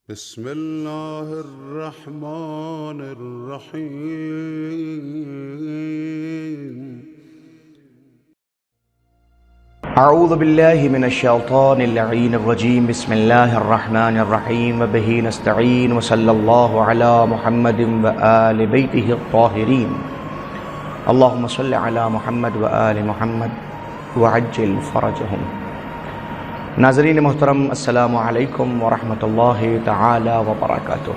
بسم اللہ الرحمن الرحیم اعوذ باللہ من الشیطان اللعین الرجیم بسم اللہ الرحمن الرحیم وبہ نستعین وصلی اللہ علی محمد وآل بیتہ الطاہرین اللہم صل علی محمد وآل محمد وعجل فرجہم۔ ناظرین محترم، السلام علیکم ورحمۃ اللہ تعالی وبرکاتہ۔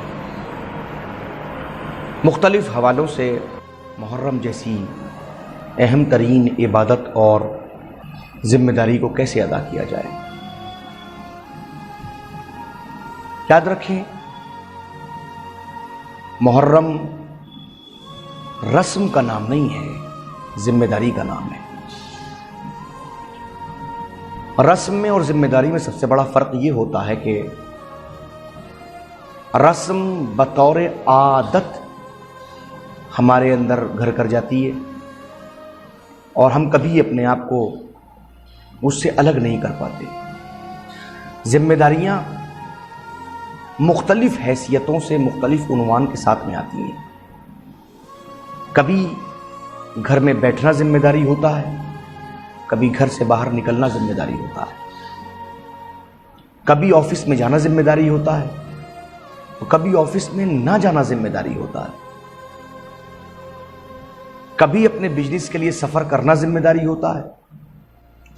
مختلف حوالوں سے محرم جیسی اہم ترین عبادت اور ذمہ داری کو کیسے ادا کیا جائے؟ یاد رکھیں، محرم رسم کا نام نہیں ہے، ذمہ داری کا نام ہے۔ رسم میں اور ذمہ داری میں سب سے بڑا فرق یہ ہوتا ہے کہ رسم بطور عادت ہمارے اندر گھر کر جاتی ہے اور ہم کبھی اپنے آپ کو اس سے الگ نہیں کر پاتے۔ ذمہ داریاں مختلف حیثیتوں سے مختلف عنوان کے ساتھ میں آتی ہیں۔ کبھی گھر میں بیٹھنا ذمہ داری ہوتا ہے، کبھی گھر سے باہر نکلنا ذمہ داری ہوتا ہے، کبھی آفس میں جانا ذمہ داری ہوتا ہے، کبھی آفس میں نہ جانا ذمہ داری ہوتا ہے، کبھی اپنے بزنس کے لیے سفر کرنا ذمہ داری ہوتا ہے،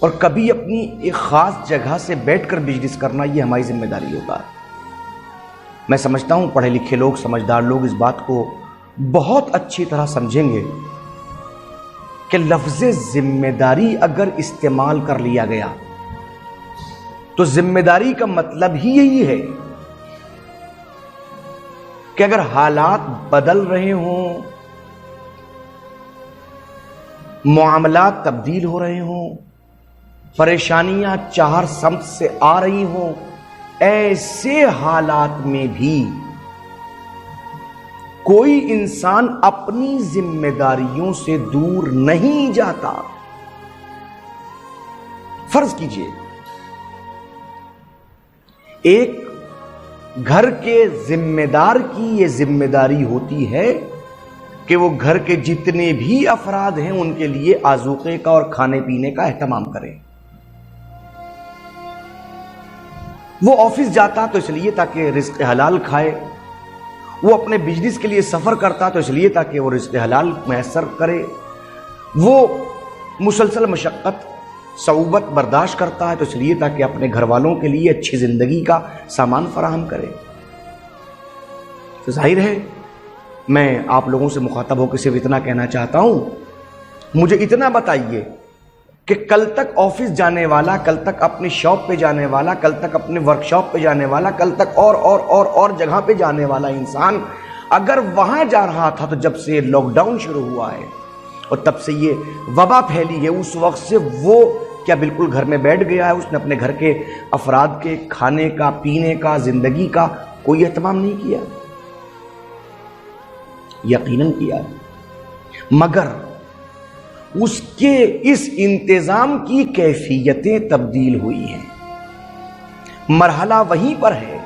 اور کبھی اپنی ایک خاص جگہ سے بیٹھ کر بزنس کرنا یہ ہماری ذمہ داری ہوتا ہے۔ میں سمجھتا ہوں پڑھے لکھے لوگ، سمجھدار لوگ اس بات کو بہت اچھی طرح سمجھیں گے کہ لفظ ذمہ داری اگر استعمال کر لیا گیا تو ذمہ داری کا مطلب ہی یہی ہے کہ اگر حالات بدل رہے ہوں، معاملات تبدیل ہو رہے ہوں، پریشانیاں چار سمت سے آ رہی ہوں، ایسے حالات میں بھی کوئی انسان اپنی ذمہ داریوں سے دور نہیں جاتا۔ فرض کیجئے ایک گھر کے ذمہ دار کی یہ ذمہ داری ہوتی ہے کہ وہ گھر کے جتنے بھی افراد ہیں ان کے لیے آذوقے کا اور کھانے پینے کا اہتمام کرے۔ وہ آفس جاتا تو اس لیے تاکہ رزق حلال کھائے، وہ اپنے بزنس کے لیے سفر کرتا تو اس لیے تاکہ وہ رزق حلال میسر کرے، وہ مسلسل مشقت صعوبت برداشت کرتا ہے تو اس لیے تاکہ اپنے گھر والوں کے لیے اچھی زندگی کا سامان فراہم کرے۔ تو ظاہر ہے میں آپ لوگوں سے مخاطب ہو کے صرف اتنا کہنا چاہتا ہوں، مجھے اتنا بتائیے کہ کل تک آفس جانے والا، کل تک اپنی شاپ پہ جانے والا، کل تک اپنے ورک شاپ پہ جانے والا، کل تک اور جگہ پہ جانے والا انسان اگر وہاں جا رہا تھا تو جب سے لاک ڈاؤن شروع ہوا ہے اور تب سے یہ وبا پھیلی ہے، اس وقت سے وہ کیا بالکل گھر میں بیٹھ گیا ہے؟ اس نے اپنے گھر کے افراد کے کھانے کا، پینے کا، زندگی کا کوئی اہتمام نہیں کیا؟ یقیناً کیا، مگر اس کے اس انتظام کی کیفیتیں تبدیل ہوئی ہیں۔ مرحلہ وہیں پر ہے،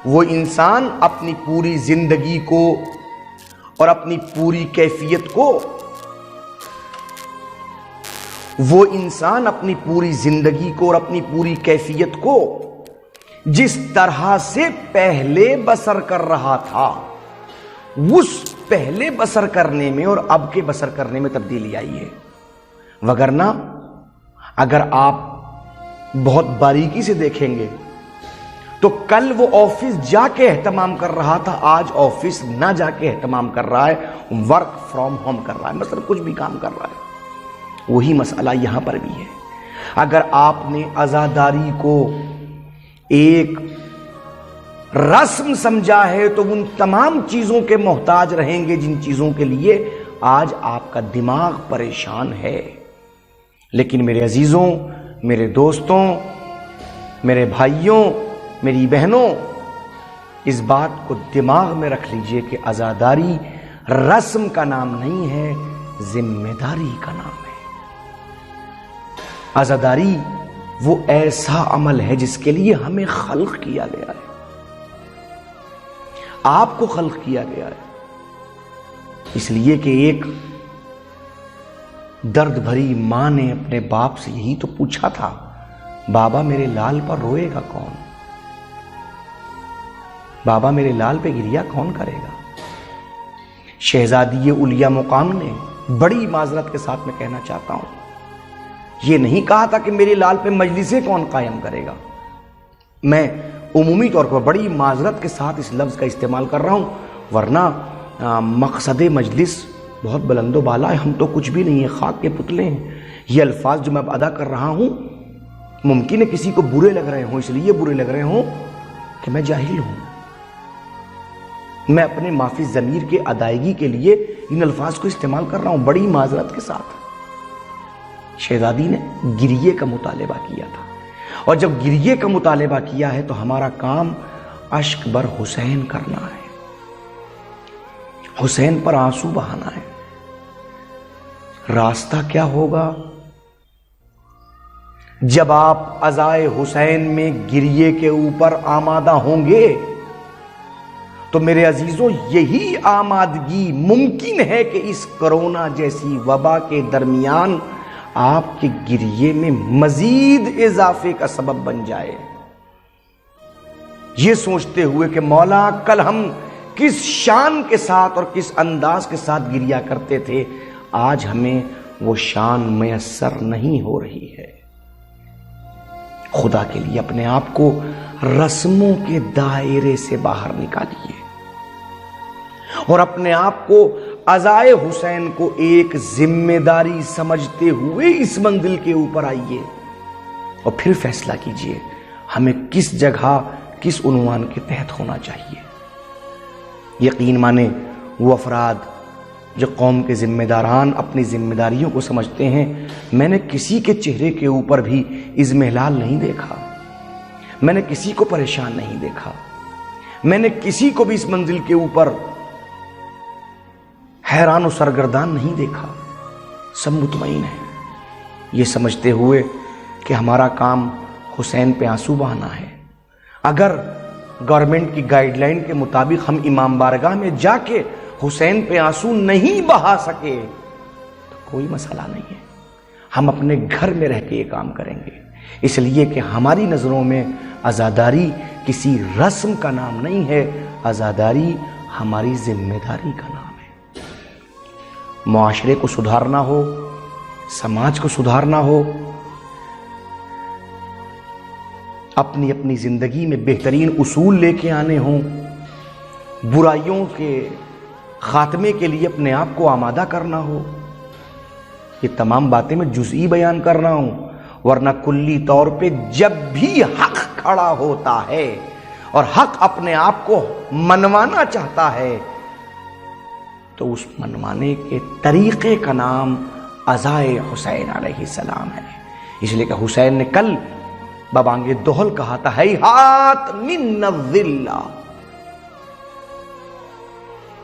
وہ انسان اپنی پوری زندگی کو اور اپنی پوری کیفیت کو جس طرح سے پہلے بسر کر رہا تھا، اس پہلے بسر کرنے میں اور اب کے بسر کرنے میں تبدیلی آئی ہے۔ وگرنہ اگر آپ بہت باریکی سے دیکھیں گے تو کل وہ آفس جا کے اہتمام کر رہا تھا، آج آفس نہ جا کے اہتمام کر رہا ہے، ورک فرام ہوم کر رہا ہے، مثلا کچھ بھی کام کر رہا ہے۔ وہی مسئلہ یہاں پر بھی ہے۔ اگر آپ نے عزاداری کو ایک رسم سمجھا ہے تو ان تمام چیزوں کے محتاج رہیں گے جن چیزوں کے لیے آج آپ کا دماغ پریشان ہے۔ لیکن میرے عزیزوں، میرے دوستوں، میرے بھائیوں، میری بہنوں، اس بات کو دماغ میں رکھ لیجئے کہ عزاداری رسم کا نام نہیں ہے، ذمہ داری کا نام ہے۔ عزاداری وہ ایسا عمل ہے جس کے لیے ہمیں خلق کیا گیا ہے۔ آپ کو خلق کیا گیا ہے، اس لیے کہ ایک درد بھری ماں نے اپنے باپ سے یہی تو پوچھا تھا، بابا میرے لال پر روئے گا کون؟ بابا میرے لال پہ گریا کون کرے گا؟ شہزادی اولیاء مقام نے بڑی معذرت کے ساتھ میں کہنا چاہتا ہوں، یہ نہیں کہا تھا کہ میرے لال پہ مجلسیں کون قائم کرے گا۔ میں عمومی طور پر بڑی معذرت کے ساتھ اس لفظ کا استعمال کر رہا ہوں، ورنہ مقصد مجلس بہت بلند و بالا ہے، ہم تو کچھ بھی نہیں ہے، خاک کے پتلے ہیں۔ یہ الفاظ جو میں اب ادا کر رہا ہوں ممکن ہے کسی کو برے لگ رہے ہوں، اس لیے برے لگ رہے ہوں کہ میں جاہل ہوں۔ میں اپنے معافی ضمیر کے ادائیگی کے لیے ان الفاظ کو استعمال کر رہا ہوں بڑی معذرت کے ساتھ۔ شہزادی نے گریے کا مطالبہ کیا تھا، اور جب گریے کا مطالبہ کیا ہے تو ہمارا کام اشک بر حسین کرنا ہے، حسین پر آنسو بہانا ہے۔ راستہ کیا ہوگا؟ جب آپ عزائے حسین میں گریے کے اوپر آمادہ ہوں گے تو میرے عزیزوں یہی آمادگی ممکن ہے کہ اس کرونا جیسی وبا کے درمیان آپ کے گریے میں مزید اضافے کا سبب بن جائے۔ یہ سوچتے ہوئے کہ مولا کل ہم کس شان کے ساتھ اور کس انداز کے ساتھ گریا کرتے تھے، آج ہمیں وہ شان میسر نہیں ہو رہی ہے۔ خدا کے لیے اپنے آپ کو رسموں کے دائرے سے باہر نکالیے اور اپنے آپ کو عزائے حسین کو ایک ذمہ داری سمجھتے ہوئے اس منزل کے اوپر آئیے اور پھر فیصلہ کیجئے ہمیں کس جگہ کس عنوان کے تحت ہونا چاہیے۔ یقین مانے وہ افراد جو قوم کے ذمہ داران اپنی ذمہ داریوں کو سمجھتے ہیں، میں نے کسی کے چہرے کے اوپر بھی اضمحلال نہیں دیکھا، میں نے کسی کو پریشان نہیں دیکھا، میں نے کسی کو بھی اس منزل کے اوپر حیران و سرگردان نہیں دیکھا۔ سب مطمئن ہیں یہ سمجھتے ہوئے کہ ہمارا کام حسین پہ آنسو بہانا ہے۔ اگر گورنمنٹ کی گائیڈ لائن کے مطابق ہم امام بارگاہ میں جا کے حسین پہ آنسو نہیں بہا سکے تو کوئی مسئلہ نہیں ہے، ہم اپنے گھر میں رہ کے یہ کام کریں گے، اس لیے کہ ہماری نظروں میں عزاداری کسی رسم کا نام نہیں ہے، عزاداری ہماری ذمہ داری کا نام ہے۔ معاشرے کو سدھارنا ہو، سماج کو سدھارنا ہو، اپنی اپنی زندگی میں بہترین اصول لے کے آنے ہوں، برائیوں کے خاتمے کے لیے اپنے آپ کو آمادہ کرنا ہو، یہ تمام باتیں میں جزئی بیان کر رہا ہوں، ورنہ کلی طور پہ جب بھی حق کھڑا ہوتا ہے اور حق اپنے آپ کو منوانا چاہتا ہے تو اس منوانے کے طریقے کا نام عزائے حسین علیہ السلام ہے۔ اس لیے کہ حسین نے کل ببانگ دہل کہا تھا، ہیہات من الذل،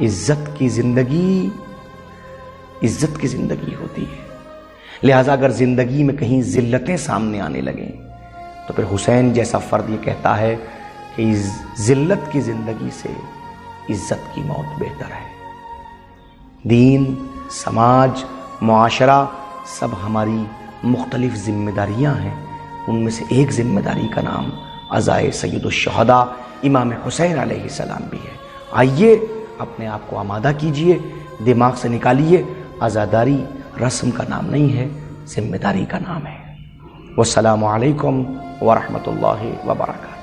عزت کی زندگی عزت کی زندگی ہوتی ہے، لہذا اگر زندگی میں کہیں ذلتیں سامنے آنے لگیں تو پھر حسین جیسا فرد یہ کہتا ہے کہ اس ذلت کی زندگی سے عزت کی موت بہتر ہے۔ دین، سماج، معاشرہ سب ہماری مختلف ذمہ داریاں ہیں، ان میں سے ایک ذمہ داری کا نام عزائے سید الشہداء امام حسین علیہ السلام بھی ہے۔ آئیے اپنے آپ کو آمادہ کیجئے، دماغ سے نکالیے عزاداری رسم کا نام نہیں ہے، ذمہ داری کا نام ہے۔ والسلام علیکم ورحمۃ اللہ وبرکاتہ۔